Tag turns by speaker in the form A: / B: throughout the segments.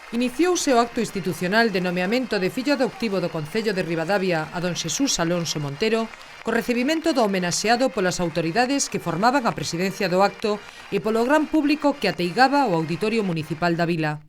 A: Iniciouse o acto institucional de nomeamento de fillo adoptivo do Concello de Ribadavia a don Xesús Alonso Montero co recibimento do homenaxeado polas autoridades que formaban a presidencia do acto e polo gran público que ateigaba o Auditorio Municipal da Vila.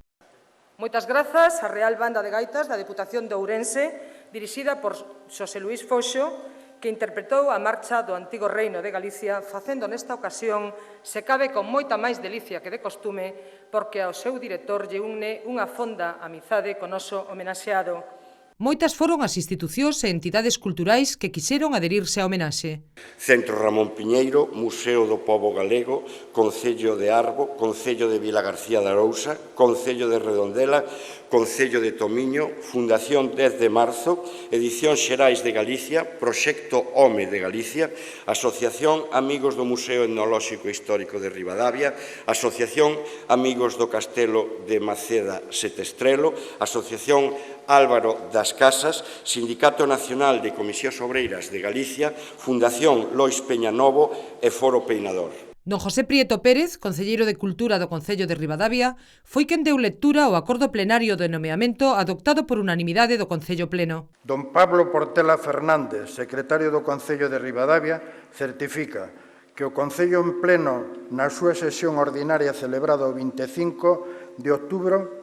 B: Moitas grazas á Real Banda de Gaitas da Deputación de Ourense, dirixida por Xosé Luís Foxo, que interpretou a marcha do antigo Reino de Galicia, facendo nesta ocasión, se cabe con moita máis delicia que de costume, porque ao seu director lle une unha fonda amizade con noso homenaxeado.
A: Moitas foron as institucións e entidades culturais que quixeron adherirse á homenaxe.
C: Centro Ramón Piñeiro, Museo do Pobo Galego, Concello de Arbo, Concello de Vilagarcía de Arousa, Concello de Redondela, Concello de Tomiño, Fundación 10 de Marzo, Edicións Xerais de Galicia, Proxecto Home de Galicia, Asociación Amigos do Museo Etnolóxico e Histórico de Ribadavia, Asociación Amigos do Castelo de Maceda Setestrelo, Asociación Álvaro das Casas, Sindicato Nacional de Comisións Obreiras de Galicia, Fundación Lois Peñanovo e Foro Peinador.
A: Don José Prieto Pérez, concelleiro de Cultura do Concello de Ribadavia, foi quen deu lectura ao acordo plenario de nomeamento adoptado por unanimidade do Concello Pleno.
D: Don Pablo Portela Fernández, secretario do Concello de Ribadavia, certifica que o Concello en pleno na súa sesión ordinaria celebrada o 25 de outubro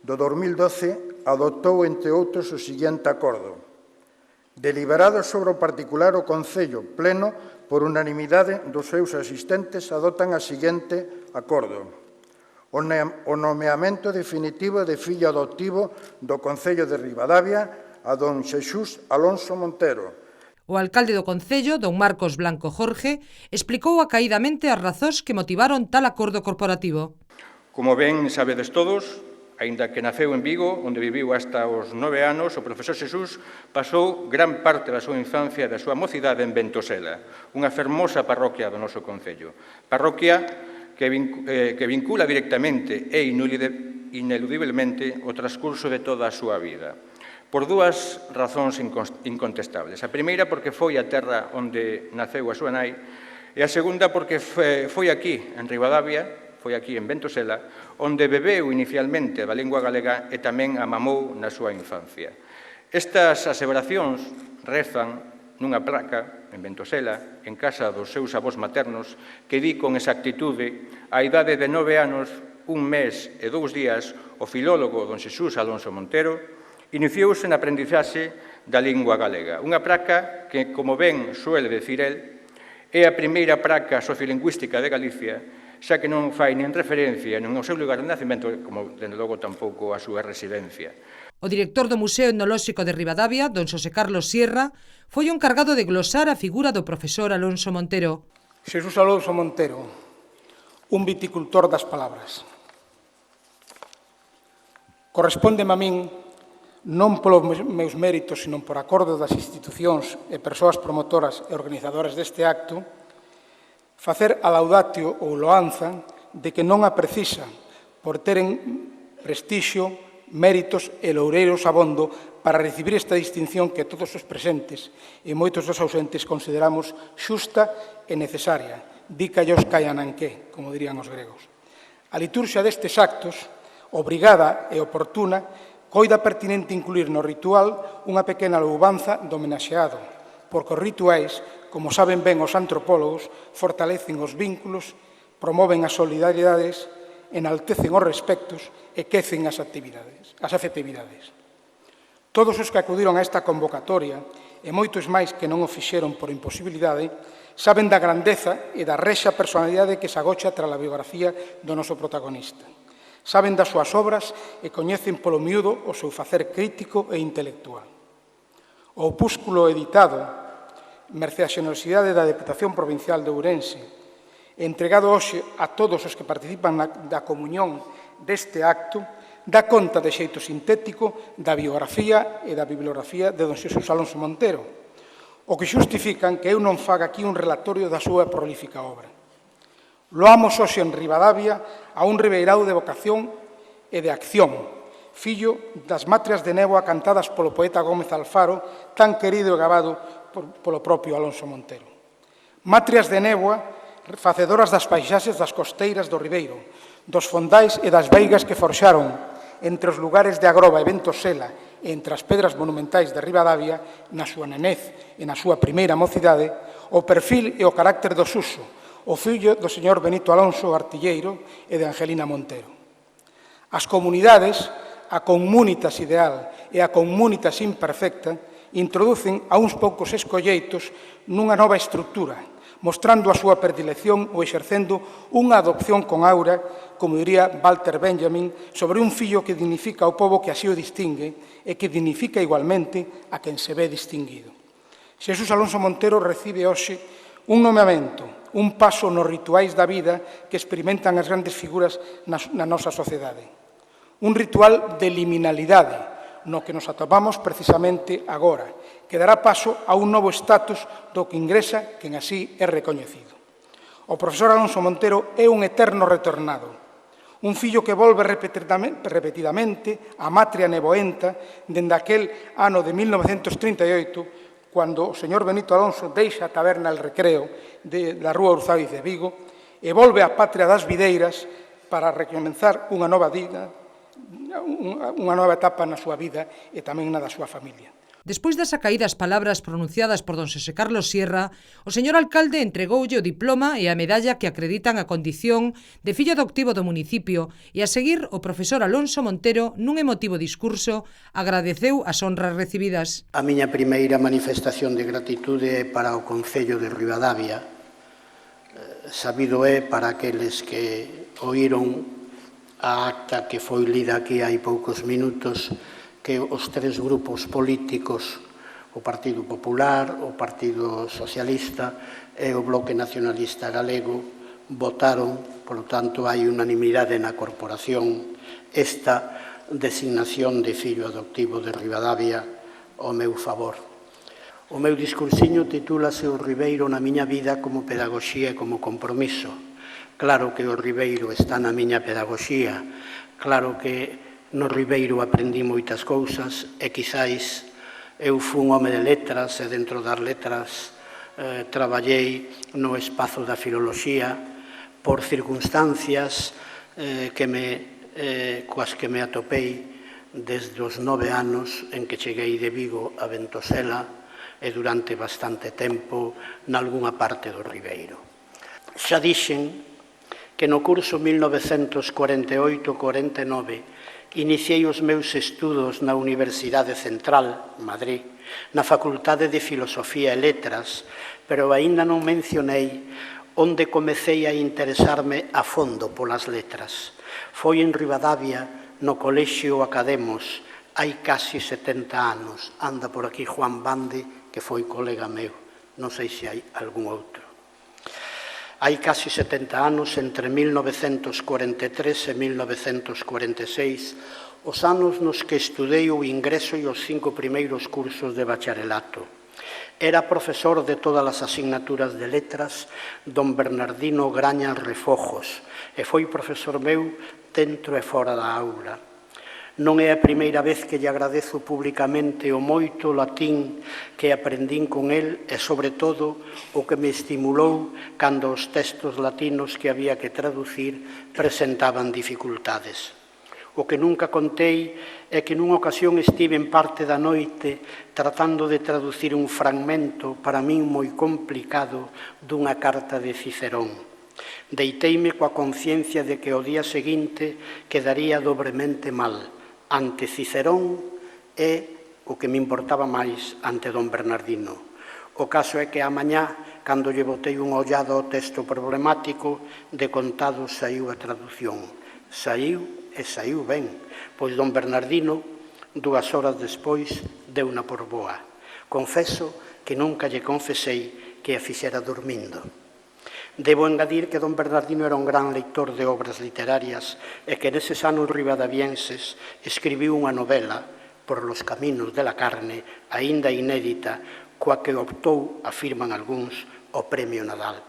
D: do 2012 adoptou, entre outros, o seguinte acordo. Deliberado sobre o particular, o Concello Pleno, por unanimidade dos seus asistentes, adoptan a seguinte acordo. O nomeamento definitivo de fillo adoptivo do Concello de Ribadavia a don Xesús Alonso Montero.
A: O alcalde do Concello, don Marcos Blanco Jorge, explicou acaidamente as razóns que motivaron tal acordo corporativo.
E: Como ben sabedes todos, aínda que naceu en Vigo, onde viviu hasta os 9 anos, o profesor Xesús pasou gran parte da súa infancia e da súa mocidade en Ventosela, unha fermosa parroquia do noso concello. Parroquia que vincula directamente e ineludiblemente o transcurso de toda a súa vida. Por dúas razóns incontestables. A primeira, porque foi a terra onde naceu a súa nai, e a segunda, porque foi aquí, en Ribadavia, foi aquí en Ventosela, onde bebeu inicialmente da lingua galega e tamén a mamou na súa infancia. Estas aseveracións rezan nunha placa en Ventosela, en casa dos seus avós maternos, que di con exactitude a idade de 9 anos, 1 mes e 2 días, o filólogo don Xesús Alonso Montero iniciouse na aprendizaxe da lingua galega. Unha placa que, como ben suele decir el, é a primeira placa sociolingüística de Galicia, xa que non fai nin referencia nin ao seu lugar de nacimento, como, dende logo, tampouco a súa residencia.
A: O director do Museo Etnolóxico de Ribadavia, don Xosé Carlos Sierra, foi o encargado de glosar a figura do profesor Alonso Montero.
F: Xesús Alonso Montero, un viticultor das palabras. Correspóndeme a min, non polos meus méritos, sino por acordo das institucións e persoas promotoras e organizadoras deste acto, facer a laudatio ou loanza de que non a precisa por teren prestixio, méritos e loureiros abondo para recibir esta distinción que todos os presentes e moitos dos ausentes consideramos xusta e necesaria, di callos caiananqué, como dirían os gregos. A liturxia destes actos, obrigada e oportuna, coida pertinente incluir no ritual unha pequena louvanza do homenaxeado, porque os rituais, como saben ben os antropólogos, fortalecen os vínculos, promoven as solidaridades, enaltecen os respectos e quecen as afectividades. Todos os que acudiron a esta convocatoria, e moitos máis que non o fixeron por imposibilidade, saben da grandeza e da rexa personalidade que se agocha tras a biografía do noso protagonista. Saben das súas obras e coñecen polo miúdo o seu facer crítico e intelectual. O opúsculo editado mercé a xenerosidade da Deputación Provincial de Ourense, entregado hoxe a todos os que participan da comunión deste acto, dá conta de xeito sintético da biografía e da bibliografía de don Xesús Alonso Montero, o que xustifican que eu non faga aquí un relatorio da súa prolífica obra. Loamos hoxe en Ribadavia a un ribeirao de vocación e de acción, fillo das Matrias de néboa cantadas polo poeta Gómez Alfaro, tan querido e gabado polo propio Alonso Montero. Matrias de néboa, facedoras das paisaxes das costeiras do Ribeiro, dos fondais e das veigas que forxaron entre os lugares de Agroba e Ventosela e entre as pedras monumentais de Ribadavia, na súa nenez e na súa primeira mocidade, o perfil e o carácter do Suso, o fillo do señor Benito Alonso, artilleiro, e de Angelina Montero. As comunidades, a comunitas ideal e a comunitas imperfecta, introducen a uns poucos escolleitos nunha nova estructura, mostrando a súa predilección ou exercendo unha adopción con aura, como diría Walter Benjamin, sobre un fillo que dignifica ao pobo que así o distingue e que dignifica igualmente a quen se ve distinguido. Xesús Alonso Montero recibe hoxe un nomeamento, un paso nos rituais da vida que experimentan as grandes figuras na nosa sociedade. Un ritual de liminalidade, no que nos atopamos precisamente agora, que dará paso a un novo estatus do que ingresa quen así é recoñecido. O profesor Alonso Montero é un eterno retornado, un fillo que volve repetidamente a Matria neboenta dende aquel ano de 1938, cando o señor Benito Alonso deixa a taberna El Recreo da Rúa Urzaiz de Vigo e volve á patria das videiras para recomenzar unha nova etapa na súa vida e tamén na da súa familia.
A: Despois das acaídas palabras pronunciadas por don Xosé Carlos Sierra, o señor alcalde entregoulle o diploma e a medalla que acreditan a condición de fillo adoptivo do municipio e a seguir o profesor Alonso Montero nun emotivo discurso agradeceu as honras recibidas.
G: A miña primeira manifestación de gratitude é para o Concello de Ribadavia. Sabido é para aqueles que oíron a acta que foi lida aquí hai poucos minutos que os tres grupos políticos, o Partido Popular, o Partido Socialista e o Bloque Nacionalista Galego, votaron, por lo tanto, hai unanimidade na corporación, esta designación de fillo adoptivo de Ribadavia ao meu favor. O meu discursiño titúlase O Ribeiro na miña vida como pedagogía e como compromiso. Claro que o Ribeiro está na miña pedagogía, claro que no Ribeiro aprendí moitas cousas e quizáis eu fun home de letras e dentro das letras traballei no espazo da filoloxía por circunstancias coas que me atopei desde os 9 anos en que cheguei de Vigo a Ventosela e durante bastante tempo nalgúna parte do Ribeiro. Xa dixen que no curso 1948-49 iniciei os meus estudos na Universidade Central, Madrid, na Facultade de Filosofía e Letras, pero aínda non mencionei onde comecei a interesarme a fondo polas letras. Foi en Ribadavia, no Colexio Academos, hai casi 70 anos. Anda por aquí Juan Bande, que foi colega meu, non sei se hai algún outro. Hai casi 70 anos, entre 1943 e 1946, os anos nos que estudei o ingreso e os 5 primeiros cursos de bacharelato. Era profesor de todas as asignaturas de letras don Bernardino Graña Refojos e foi profesor meu dentro e fora da aula. Non é a primeira vez que lle agradezo publicamente o moito latín que aprendín con el e, sobre todo, o que me estimulou cando os textos latinos que había que traducir presentaban dificultades. O que nunca contei é que nunha ocasión estive en parte da noite tratando de traducir un fragmento para min moi complicado dunha carta de Cicerón. Deiteime coa conciencia de que o día seguinte quedaría dobremente mal ante Cicerón e, o que me importaba máis, ante don Bernardino. O caso é que a mañá, cando lle botei unha ollada ao texto problemático, de contado saiu a traducción. Saiu e saiu ben, pois don Bernardino, 2 horas despois, deuna por boa. Confeso que nunca lle confesei que a fixera dormindo. Debo engadir que don Bernardino era un gran lector de obras literarias e que neses anos ribadavienses escribiu unha novela, Por los caminos de la carne, aínda inédita, coa que optou, afirman algúns, o Premio Nadal.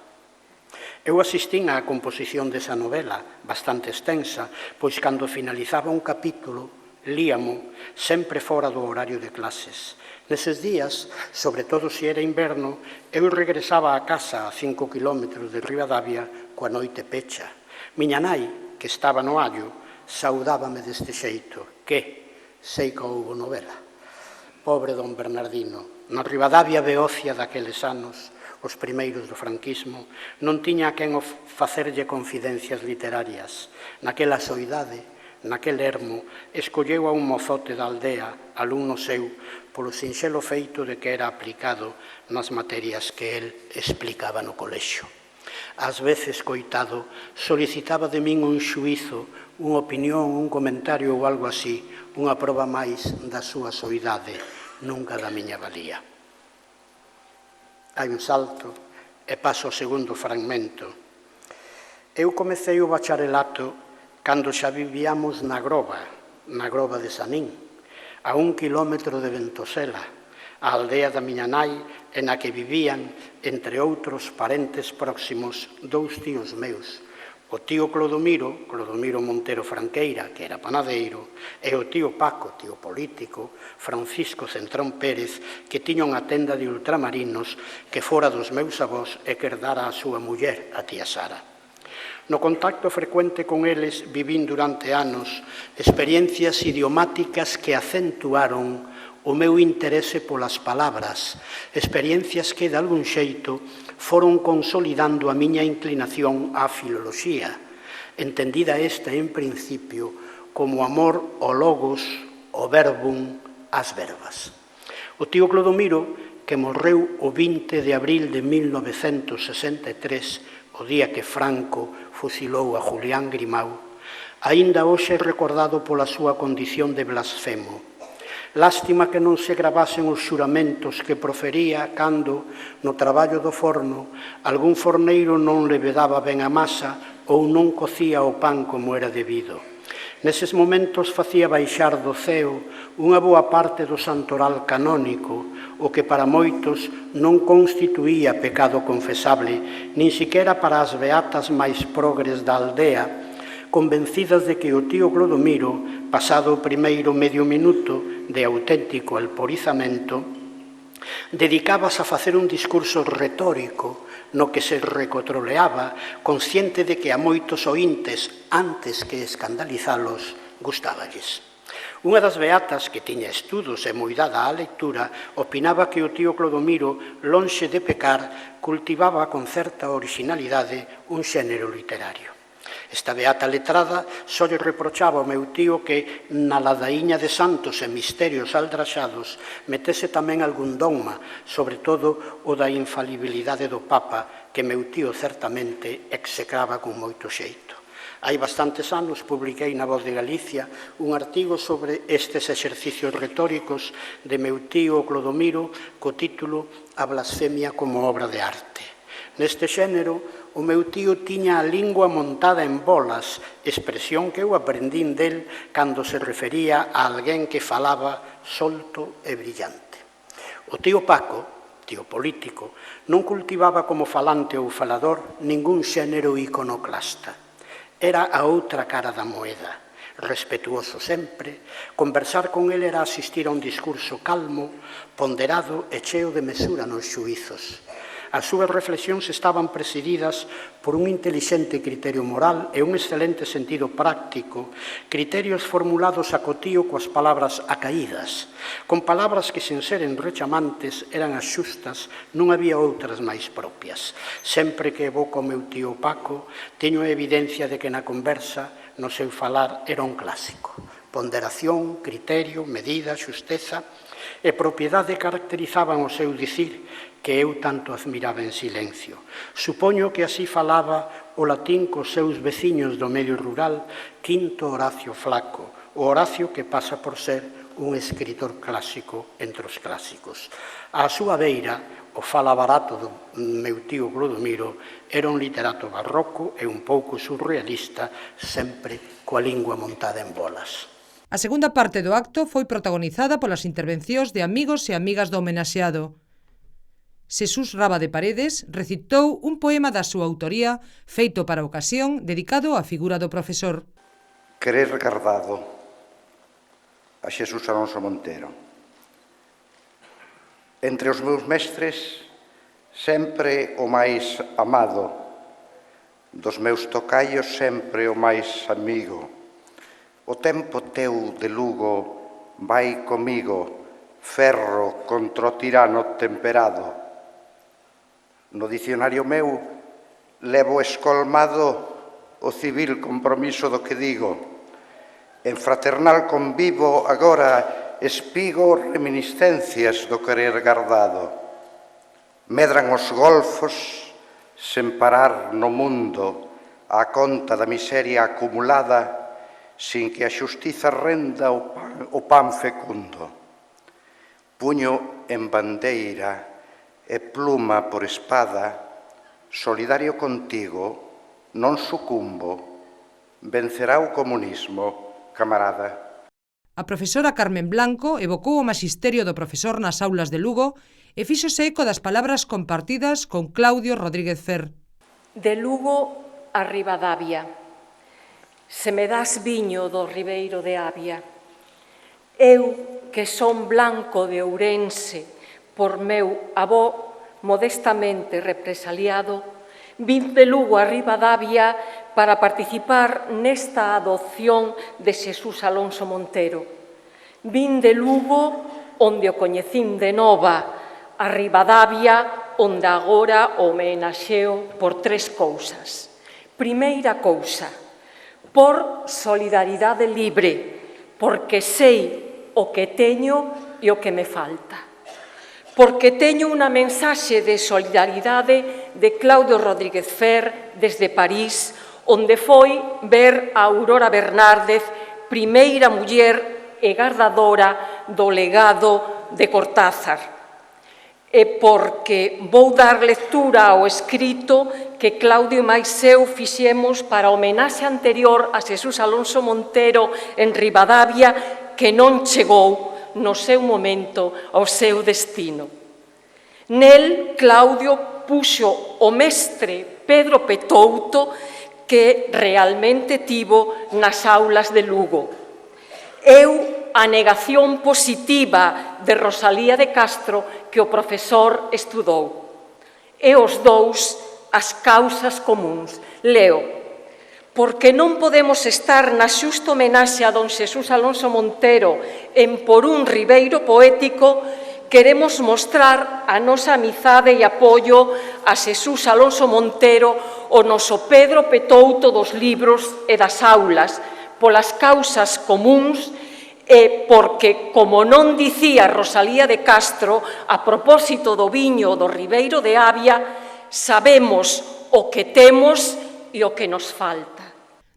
G: Eu asistín á composición desa novela, bastante extensa, pois cando finalizaba un capítulo, líamo sempre fora do horario de clases. Neses días, sobre todo se era inverno, eu regresaba a casa a 5 kilómetros de Ribadavia coa noite pecha. Miña nai, que estaba no Allo, saudábame deste xeito, que sei que houbo novela. Pobre don Bernardino, na Ribadavia beocia daqueles anos, os primeiros do franquismo, non tiña a quen facerlle confidencias literarias. Naquela soidade, naquel ermo, escolleu a un mozote da aldea, alumno seu, polo sinxelo feito de que era aplicado nas materias que el explicaba no colexio. Ás veces, coitado, solicitaba de min un xuízo, unha opinión, un comentario ou algo así, unha proba máis da súa soidade, nunca da miña valía. Hai un salto e paso ao segundo fragmento. Eu comecei o bacharelato cando xa vivíamos na Groba de Sanín, a 1 kilómetro de Ventosela, a aldea da miña nai, en a que vivían, entre outros parentes próximos, 2 tíos meus, o tío Clodomiro Montero Franqueira, que era panadeiro, e o tío Paco, tío político, Francisco Centrón Pérez, que tiña unha tenda de ultramarinos que fora dos meus avós e que herdara a súa muller, a tía Sara. No contacto frecuente con eles vivín durante anos experiencias idiomáticas que acentuaron o meu interese polas palabras, experiencias que, de algún xeito, foron consolidando a miña inclinación á filoloxía, entendida esta, en principio, como amor ao logos, ao verbum, ás verbas. O tío Clodomiro, que morreu o 20 de abril de 1963, o día que Franco fusilou a Julián Grimau, aínda hoxe é recordado pola súa condición de blasfemo. Lástima que non se gravasen os xuramentos que profería cando, no traballo do forno, algún forneiro non le vedaba ben a masa ou non cocía o pan como era debido. Neses momentos facía baixar do ceo unha boa parte do santoral canónico, o que para moitos non constituía pecado confesable, nin siquera para as beatas máis progres da aldea, convencidas de que o tío Clodomiro, pasado o primeiro medio minuto de auténtico alporizamento, dedicábase a facer un discurso retórico no que se recotroleaba, consciente de que a moitos oíntes, antes que escandalizalos, gustáballes. Unha das beatas, que tiña estudos e moi dada á lectura, opinaba que o tío Clodomiro, lonxe de pecar, cultivaba con certa originalidade un xénero literario. Esta beata letrada só lle reprochaba ao meu tío que na ladaíña de santos e misterios aldraxados metese tamén algún dogma, sobre todo o da infalibilidade do Papa, que meu tío certamente execraba con moito xeito. Hai bastantes anos publiquei na Voz de Galicia un artigo sobre estes exercicios retóricos de meu tío Clodomiro co título A blasfemia como obra de arte. Neste xénero, o meu tío tiña a lingua montada en bolas, expresión que eu aprendín del cando se refería a alguén que falaba solto e brillante. O tío Paco, tío político, non cultivaba como falante ou falador ningún xénero iconoclasta. Era a outra cara da moeda. Respetuoso sempre, conversar con ele era asistir a un discurso calmo, ponderado e cheo de mesura nos xuízos. As súas reflexións estaban presididas por un intelixente criterio moral e un excelente sentido práctico, criterios formulados a cotío coas palabras acaídas, con palabras que, sen seren rechamantes, eran as xustas, non había outras máis propias. Sempre que evoco o meu tío Paco, teño a evidencia de que na conversa, no seu falar, era un clásico. Ponderación, criterio, medida, xusteza e propiedade caracterizaban o seu dicir, que eu tanto admiraba en silencio. Supoño que así falaba o latín cos seus veciños do medio rural, Quinto Horacio Flaco, o Horacio que pasa por ser un escritor clásico entre os clásicos. Á súa beira, o fala barato do meu tío Clodomiro era un literato barroco e un pouco surrealista, sempre coa lingua montada en bolas.
A: A segunda parte do acto foi protagonizada polas intervencións de amigos e amigas do homenaxeado. Xesús Raba de Paredes recitou un poema da súa autoría feito para a ocasión dedicado á figura do profesor.
H: Querer gardado a Xesús Alonso Montero. Entre os meus mestres, sempre o máis amado, dos meus tocallos sempre o máis amigo. O tempo teu de Lugo vai comigo, ferro contra o tirano temperado. No dicionario meu levo escolmado o civil compromiso do que digo. En fraternal convivo agora espigo reminiscencias do querer gardado. Medran os golfos sen parar no mundo á conta da miseria acumulada sin que a xustiza renda o pan fecundo. Puño en bandeira e pluma por espada, solidario contigo, non sucumbo, vencerá o comunismo, camarada.
A: A profesora Carmen Blanco evocou o magisterio do profesor nas aulas de Lugo e fíxose eco das palabras compartidas con Claudio Rodríguez Fer.
I: De Lugo a Ribadavia, se me das viño do ribeiro de Avia. Eu, que son blanco de Ourense, por meu avó modestamente represaliado, vin de Lugo a Ribadavia para participar nesta adopción de Xesús Alonso Montero. Vin de Lugo onde o coñecín de nova, a Ribadavia onde agora o homenaxeo por tres cousas. Primeira cousa, por solidaridade libre, porque sei o que teño e o que me falta. Porque teño unha mensaxe de solidaridade de Claudio Rodríguez Fer desde París, onde foi ver a Aurora Bernárdez, primeira muller e gardadora do legado de Cortázar. E porque vou dar lectura ao escrito que Claudio e máis eu fixemos para a homenaxe anterior a Xesús Alonso Montero en Ribadavia, que non chegou no seu momento ao seu destino. Nel, Claudio puxo o mestre Pedro Petouto que realmente tivo nas aulas de Lugo. Eu, a negación positiva de Rosalía de Castro que o profesor estudou. E os dous as causas comuns. Leo. Porque non podemos estar na xusta homenaxe a don Xesús Alonso Montero en Por un ribeiro poético, queremos mostrar a nosa amizade e apoio a Xesús Alonso Montero, o noso Pedro Petouto dos libros e das aulas, polas causas comuns e porque, como non dicía Rosalía de Castro, a propósito do viño do ribeiro de Avia, sabemos o que temos e o que nos falta.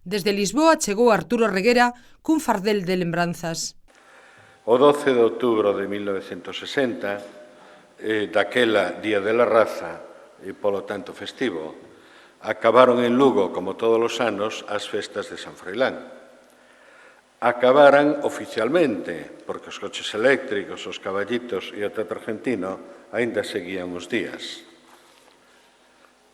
A: Desde Lisboa chegou Arturo Reguera cun fardel de lembranzas.
J: O 12 de outubro de 1960, daquela Día de la Raza, e polo tanto festivo, acabaron en Lugo, como todos os anos, as festas de San Froilán. Acabaran oficialmente, porque os coches eléctricos, os caballitos e o teatro argentino aínda seguían os días.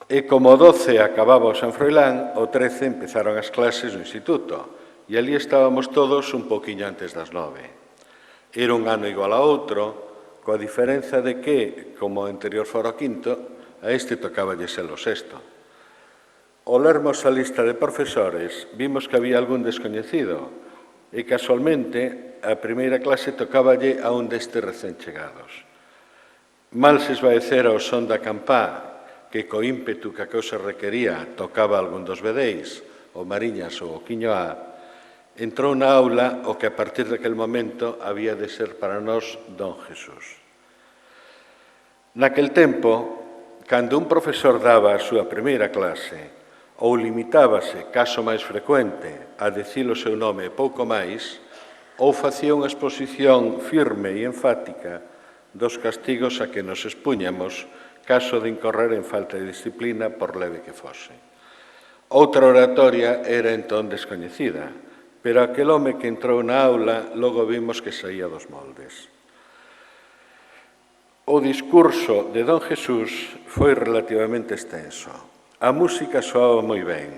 J: E como o 12 acababa o San Froilán, o 13 empezaron as clases no instituto, e ali estábamos todos un poquinho antes das 9. Era un ano igual a outro, coa diferenza de que, como o anterior fora o quinto, a este tocáballe ser o sexto. Ao lermos a lista de profesores, vimos que había algún descoñecido, e casualmente a primeira clase tocáballe a un destes recén chegados. Mal se esvaecera o son da campá, que co ímpetu que a cousa requería tocaba algún dos vedeis, o Mariñas ou o Quiñoá, entrou na aula o que a partir daquel momento había de ser para nós don Jesús. Naquel tempo, cando un profesor daba a súa primeira clase ou limitábase, caso máis frecuente, a dicir o seu nome e pouco máis, ou facía unha exposición firme e enfática dos castigos a que nos expuñamos caso de incorrer en falta de disciplina por leve que fose. Outra oratoria era entón descoñecida, pero aquel home que entrou na aula logo vimos que saía dos moldes. O discurso de don Jesús foi relativamente extenso. A música soaba moi ben.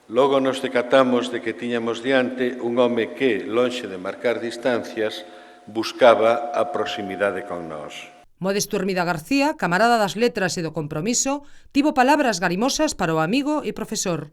J: Logo nos decatamos de que tiñamos diante un home que, lonxe de marcar distancias, buscaba a proximidade con nós.
A: Modesto Hermida García, camarada das letras e do compromiso, tivo palabras garimosas para o amigo e profesor.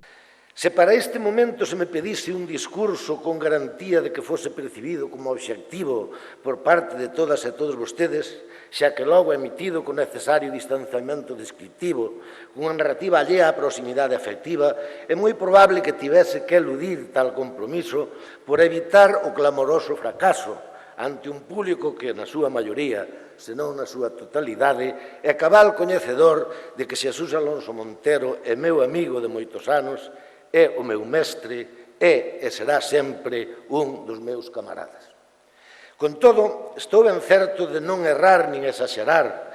K: Se para este momento se me pedise un discurso con garantía de que fose percibido como obxectivo por parte de todas e todos vostedes, xa que logo emitido con necesario distanciamento descriptivo, cunha narrativa allea á proximidade afectiva, é moi probable que tivese que eludir tal compromiso por evitar o clamoroso fracaso ante un público que, na súa maioría, senón na súa totalidade, é cabal coñecedor de que Xesús Alonso Montero é meu amigo de moitos anos, é o meu mestre, é e será sempre un dos meus camaradas. Con todo, estou ben certo de non errar nin exaxerar,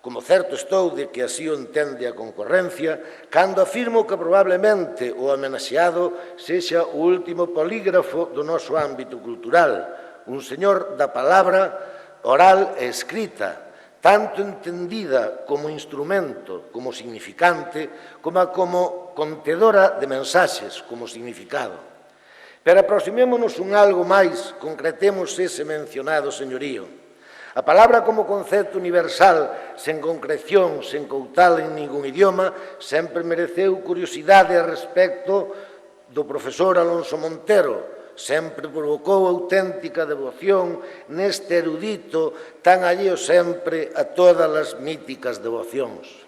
K: como certo estou de que así o entende a concorrencia, cando afirmo que probablemente o homenaxeado sexa o último polígrafo do noso ámbito cultural, un señor da palabra oral e escrita, tanto entendida como instrumento, como significante, como contedora de mensaxes, como significado. Pero aproximémonos un algo máis, concretemos ese mencionado señorío. A palabra como concepto universal, sen concreción, sen coutal en ningún idioma, sempre mereceu curiosidade a respecto do profesor Alonso Montero, sempre provocou auténtica devoción neste erudito tan alleo sempre a todas as míticas devocións.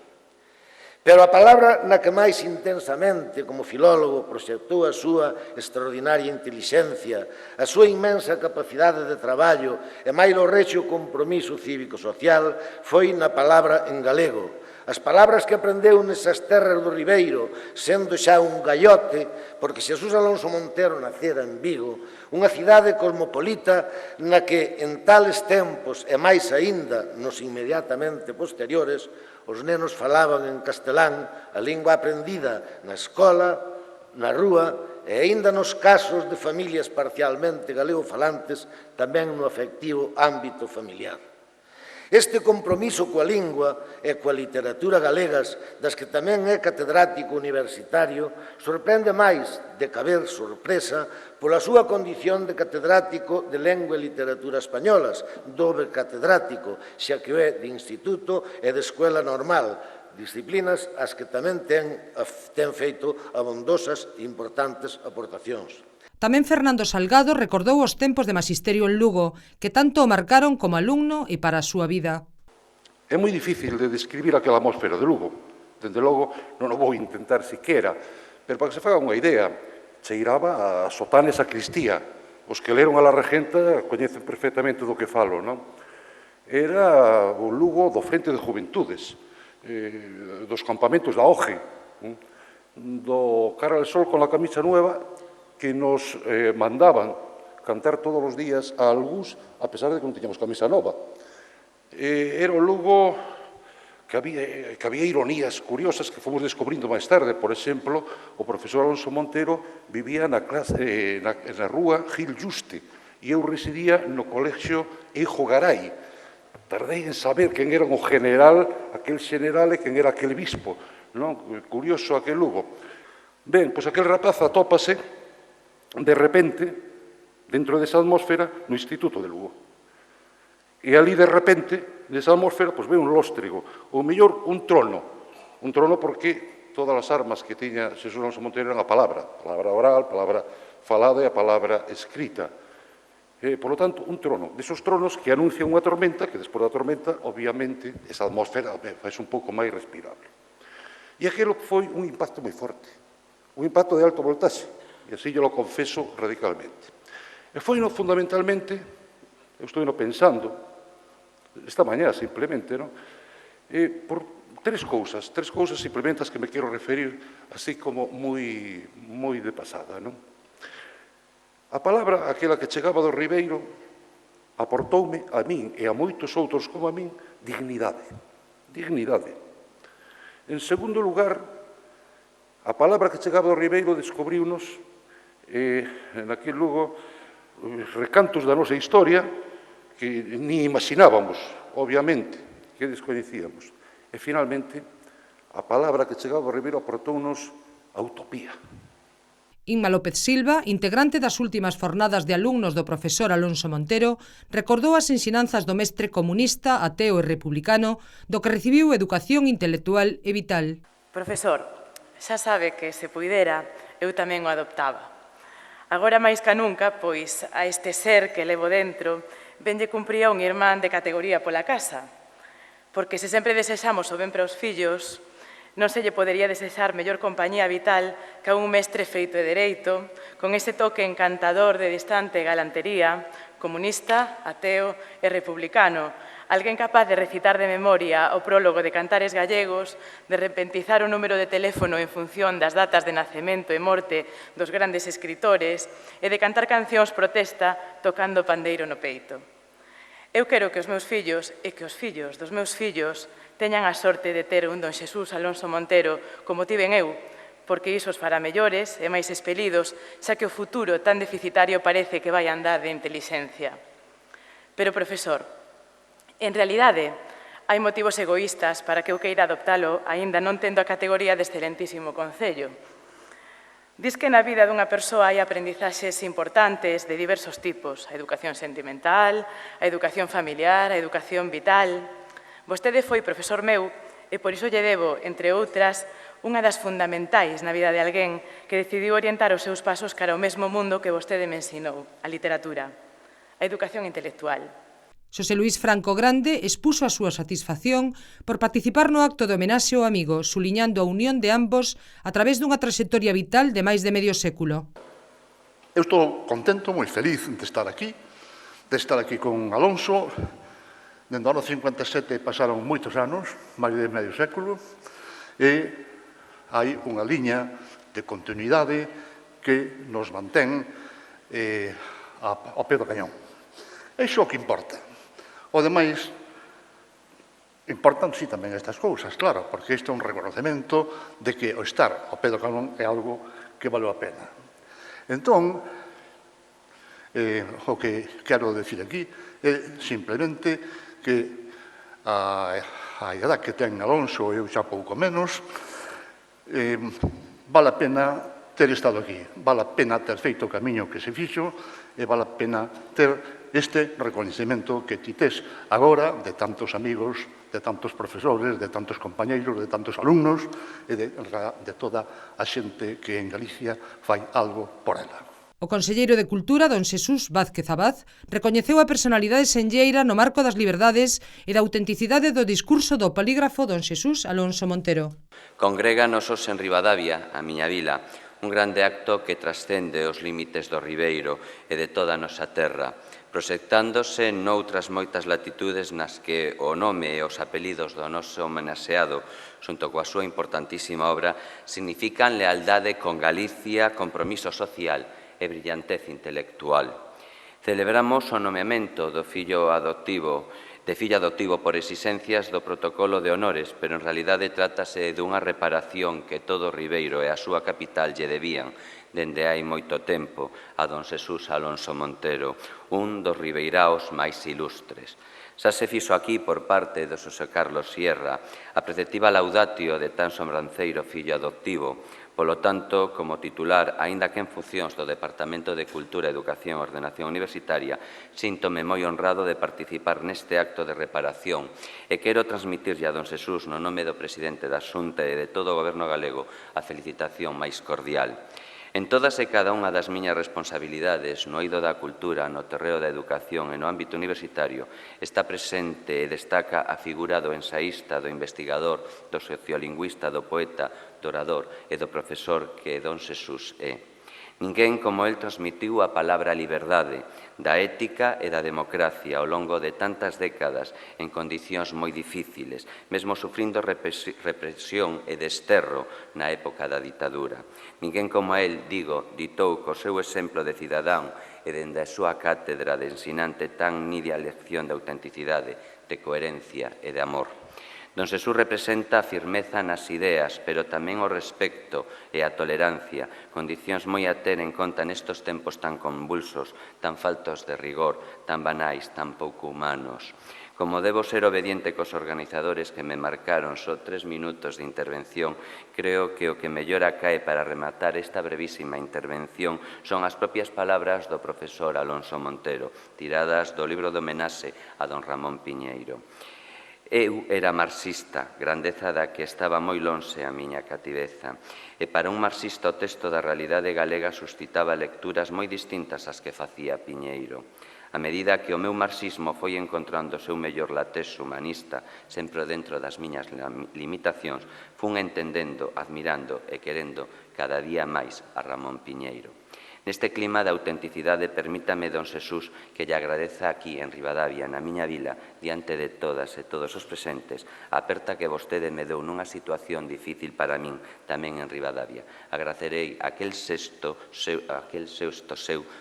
K: Pero a palabra na que máis intensamente, como filólogo, proxectou a súa extraordinaria intelixencia, a súa inmensa capacidade de traballo e máis o rexo compromiso cívico-social foi na palabra en galego. As palabras que aprendeu nesas terras do Ribeiro, sendo xa un gallote, porque Xesús Alonso Montero nacera en Vigo, unha cidade cosmopolita na que en tales tempos e máis aínda nos inmediatamente posteriores, os nenos falaban en castelán, a lingua aprendida na escola, na rúa e aínda nos casos de familias parcialmente galego-falantes, tamén no afectivo ámbito familiar. Este compromiso coa lingua e coa literatura galegas, das que tamén é catedrático universitario, sorprende máis de caber sorpresa pola súa condición de catedrático de lengua e literatura españolas, dobre catedrático, xa que o é de instituto e de escuela normal, disciplinas ás que tamén ten feito abondosas e importantes aportacións.
A: Tamén Fernando Salgado recordou os tempos de magisterio en Lugo, que tanto o marcaron como alumno e para a súa vida.
L: É moi difícil de describir aquela atmósfera de Lugo. Dende logo, non o vou intentar siquera, pero para que se faga unha idea, cheiraba a sotana e sacristía. Os que leron a la regenta coñecen perfectamente do que falo, non? Era o Lugo do Frente de Juventudes, dos campamentos da OGE, do Cara al Sol con la camisa nueva, que nos mandaban cantar todos os días a algúns, a pesar de que non tiñamos camisa nova. Era o Lugo que había ironías curiosas que fomos descubrindo máis tarde. Por exemplo, o profesor Alonso Montero vivía na rúa Gil Juste e eu residía no colexio Eijo Garay. Tardei en saber quen era o general, aquel general e quen era aquel bispo. Curioso aquel Lugo. Ben, pois aquel rapaz atópase de repente, dentro desa atmósfera, no Instituto de Lugo. E ali, de repente, desa atmósfera, pois ve un lóstrego, ou mellor, un trono porque todas as armas que tiña Xesús Alonso Montero eran a palabra oral, a palabra falada e a palabra escrita. Por lo tanto, un trono, desos tronos que anuncian unha tormenta, que despois da tormenta, obviamente, esa atmósfera faz un pouco máis respirable. E aquilo foi un impacto moi forte, un impacto de alto voltaxe, e así yo lo confeso radicalmente. E foi fundamentalmente, eu estou pensando, esta mañá simplemente, por tres cousas simplemente as que me quero referir así como moi de pasada. A palabra, aquela que chegaba do Ribeiro, aportoume a min e a moitos outros como a min dignidade. En segundo lugar, a palabra que chegaba do Ribeiro descubriunos naquele Lugo recantos da nosa historia que ni imaginábamos, obviamente. que descoñecíamos. E, finalmente, a palabra que chegaba ao Ribeiro aportounos a utopía.
A: Inma López Silva, integrante das últimas fornadas de alumnos do profesor Alonso Montero, recordou as ensinanzas do mestre comunista, ateo e republicano, do que recibiu educación intelectual e vital.
M: Profesor, xa sabe que, se puidera, eu tamén o adoptaba. Agora máis ca nunca, pois a este ser que levo dentro venlle cumpría un irmán de categoría pola casa, porque se sempre desexamos o ben para os fillos, non se lle podería desexar mellor compañía vital que a un mestre feito e dereito, con ese toque encantador de distante galantería, comunista, ateo e republicano, alguén capaz de recitar de memoria o prólogo de Cantares Gallegos, de repentizar o número de teléfono en función das datas de nacemento e morte dos grandes escritores e de cantar cancións protesta tocando o pandeiro no peito. Eu quero que os meus fillos e que os fillos dos meus fillos teñan a sorte de ter un don Xesús Alonso Montero como tiven eu, porque iso os fará mellores e máis expelidos, xa que o futuro tan deficitario parece que vai andar de intelixencia. Pero, profesor, en realidade, hai motivos egoístas para que eu queira adoptalo, aínda non tendo a categoría de excelentísimo concello. Diz que na vida dunha persoa hai aprendizaxes importantes de diversos tipos, a educación sentimental, a educación familiar, a educación vital. Vostede foi profesor meu e por iso lle debo, entre outras, unha das fundamentais na vida de alguén que decidiu orientar os seus pasos cara ao mesmo mundo que vostede me ensinou, a literatura, a educación intelectual.
A: Xosé Luís Franco Grande expuso a súa satisfacción por participar no acto de homenaxe ao amigo, suliñando a unión de ambos a través dunha traxectoria vital de máis de medio século.
L: Eu estou contento, moi feliz de estar aquí con Alonso. Dende o ano 57 pasaron moitos anos, máis de medio século, e hai unha liña de continuidade que nos mantén ao pé do cañón. É iso o que importa. O demais, importan sí tamén estas cousas, claro, porque isto é un reconocemento de que o estar ao pé do cañón é algo que valeu a pena. Entón, o que quero decir aquí é simplemente que a idade que ten Alonso, eu xa pouco menos, vale a pena ter estado aquí, vale a pena ter feito o camiño que se fixo e vale a pena ter este recoñecemento que ti tes agora de tantos amigos, de tantos profesores, de tantos compañeiros, de tantos alumnos e de toda a xente que en Galicia fai algo por ela.
A: O conselleiro de Cultura, don Xesús Vázquez Abad, recoñeceu a personalidade senlleira no marco das liberdades e da autenticidade do discurso do polígrafo don Xesús Alonso Montero.
N: Congréganos hoxe en Ribadavia, a miña vila, un grande acto que trascende os límites do Ribeiro e de toda a nosa terra, proxectándose noutras moitas latitudes nas que o nome e os apelidos do noso homenaxeado, xunto coa súa importantísima obra, significan lealdade con Galicia, compromiso social e brillantez intelectual. Celebramos o nomeamento do fillo adoptivo por exigencias do protocolo de honores, pero en realidade trátase dunha reparación que todo Ribeiro e a súa capital lle debían dende hai moito tempo a don Xesús Alonso Montero, un dos ribeiraos máis ilustres. Xa se fixo aquí por parte do Xosé Carlos Sierra a preceptiva laudatio de tan sobranceiro fillo adoptivo. Polo tanto, como titular, aínda que en funcións do Departamento de Cultura, Educación e Ordenación Universitaria, síntome moi honrado de participar neste acto de reparación e quero transmitirlle a don Xesús, no nome do presidente da Xunta e de todo o Goberno galego, a felicitación máis cordial. En todas e cada unha das miñas responsabilidades no eido da cultura, no terreo da educación e no ámbito universitario está presente e destaca a figura do ensaísta, do investigador, do sociolingüista, do poeta, do orador e do profesor que don Xesús é. Ninguén como el transmitiu a palabra liberdade, da ética e da democracia ao longo de tantas décadas en condicións moi difíciles, mesmo sufrindo represión e desterro na época da ditadura. Ninguén como el, ditou co seu exemplo de cidadán e dende a súa cátedra de ensinante tan nidia lección de autenticidade, de coherencia e de amor. Don Xesús representa a firmeza nas ideas, pero tamén o respecto e a tolerancia, condicións moi a ter en conta nestes tempos tan convulsos, tan faltos de rigor, tan banais, tan pouco humanos. Como debo ser obediente cos organizadores que me marcaron só 3 minutos de intervención, creo que o que mellor acae para rematar esta brevísima intervención son as propias palabras do profesor Alonso Montero, tiradas do libro de homenaxe a don Ramón Piñeiro. Eu era marxista, grandeza da que estaba moi lonxe a miña cativeza, e para un marxista o texto da realidade galega suscitaba lecturas moi distintas ás que facía Piñeiro. A medida que o meu marxismo foi encontrando o seu mellor latex humanista, sempre dentro das miñas limitacións, fun entendendo, admirando e querendo cada día máis a Ramón Piñeiro. Neste clima de autenticidade, permítame, don Xesús, que lle agradeza aquí, en Ribadavia, na miña vila, diante de todas e todos os presentes, a aperta que vostede me deu nunha situación difícil para min, tamén en Ribadavia. Agracerei aquel sexto seu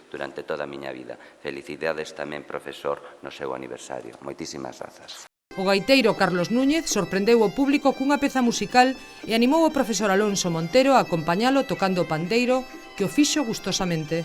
N: durante toda a miña vida. Felicidades tamén, profesor, no seu aniversario. Moitísimas grazas.
A: O gaiteiro Carlos Núñez sorprendeu o público cunha peza musical e animou o profesor Alonso Montero a acompañalo tocando o pandeiro, que o fixo gustosamente.